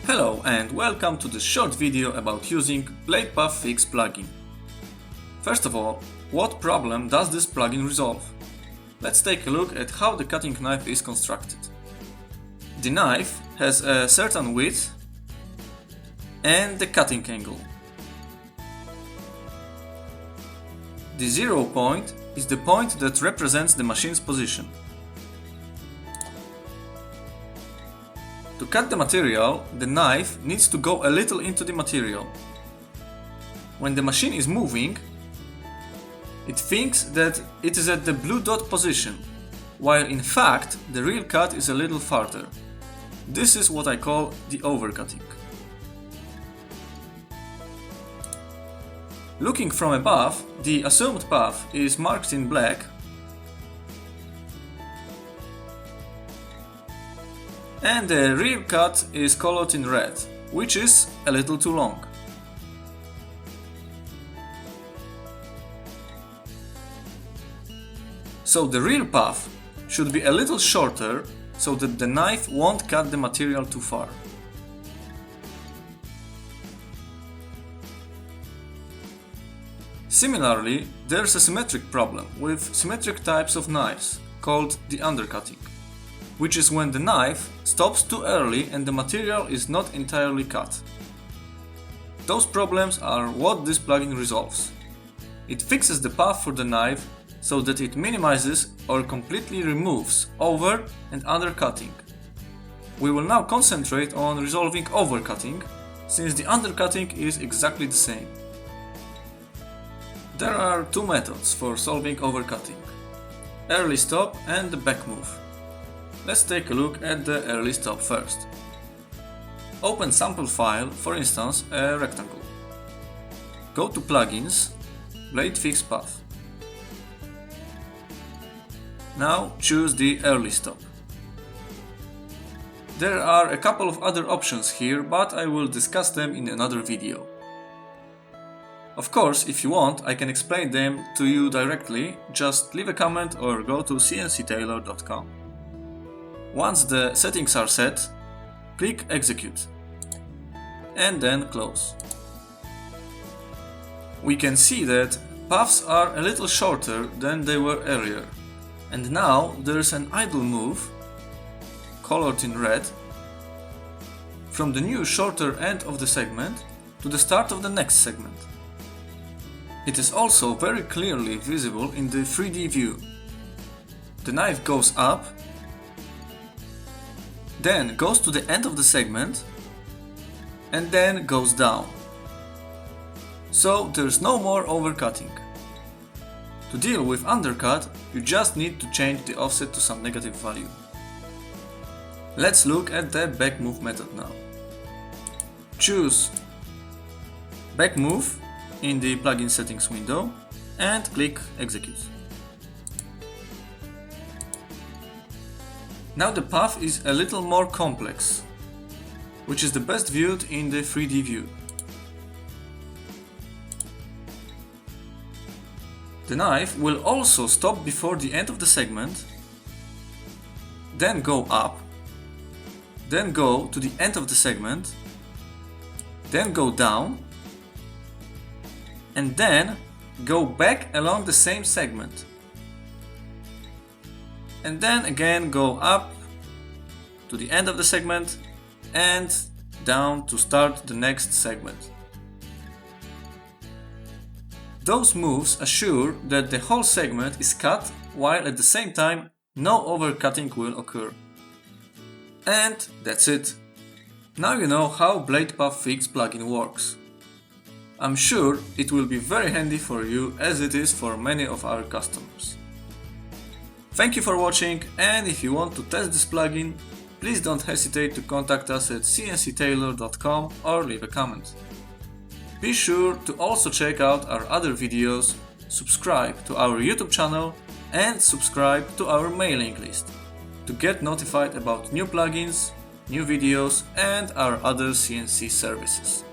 Hello and welcome to this short video about using Bladepathfix plugin. First of all, what problem does this plugin resolve? Let's take a look at how the cutting knife is constructed. The knife has a certain width and the cutting angle. The 0 point is the point that represents the machine's position. To cut the material, the knife needs to go a little into the material. When the machine is moving, it thinks that it is at the blue dot position, while in fact the real cut is a little farther. This is what I call the overcutting. Looking from above, the assumed path is marked in black and the real cut is colored in red, which is a little too long. So the real path should be a little shorter so that the knife won't cut the material too far. Similarly, there's a symmetric problem with symmetric types of knives called the undercutting, which is when the knife stops too early and the material is not entirely cut. Those problems are what this plugin resolves. It fixes the path for the knife so that it minimizes or completely removes over and undercutting. We will now concentrate on resolving overcutting, since the undercutting is exactly the same. There are two methods for solving overcutting: early stop and the back move. Let's take a look at the early stop first. Open sample file, for instance a rectangle. Go to Plugins, Bladepathfix path. Now choose the early stop. There are a couple of other options here, but I will discuss them in another video. Of course, if you want, I can explain them to you directly, just leave a comment or go to cncTailor.com. Once the settings are set, click Execute and then Close. We can see that paths are a little shorter than they were earlier, and now there's an idle move, colored in red, from the new shorter end of the segment to the start of the next segment. It is also very clearly visible in the 3D view. The knife goes up, then goes to the end of the segment, and then goes down. So there's no more overcutting. To deal with undercut, you just need to change the offset to some negative value. Let's look at the back move method now. Choose back move in the plugin settings window and click Execute. Now the path is a little more complex, which is the best viewed in the 3D view. The knife will also stop before the end of the segment, then go up, then go to the end of the segment, then go down, and then go back along the same segment, and then again go up to the end of the segment and down to start the next segment. Those moves assure that the whole segment is cut, while at the same time no overcutting will occur. And that's it. Now you know how Bladepathfix plugin works. I'm sure it will be very handy for you, as it is for many of our customers. Thank you for watching, and if you want to test this plugin, please don't hesitate to contact us at cncTailor.com or leave a comment. Be sure to also check out our other videos, subscribe to our YouTube channel and subscribe to our mailing list to get notified about new plugins, new videos and our other CNC services.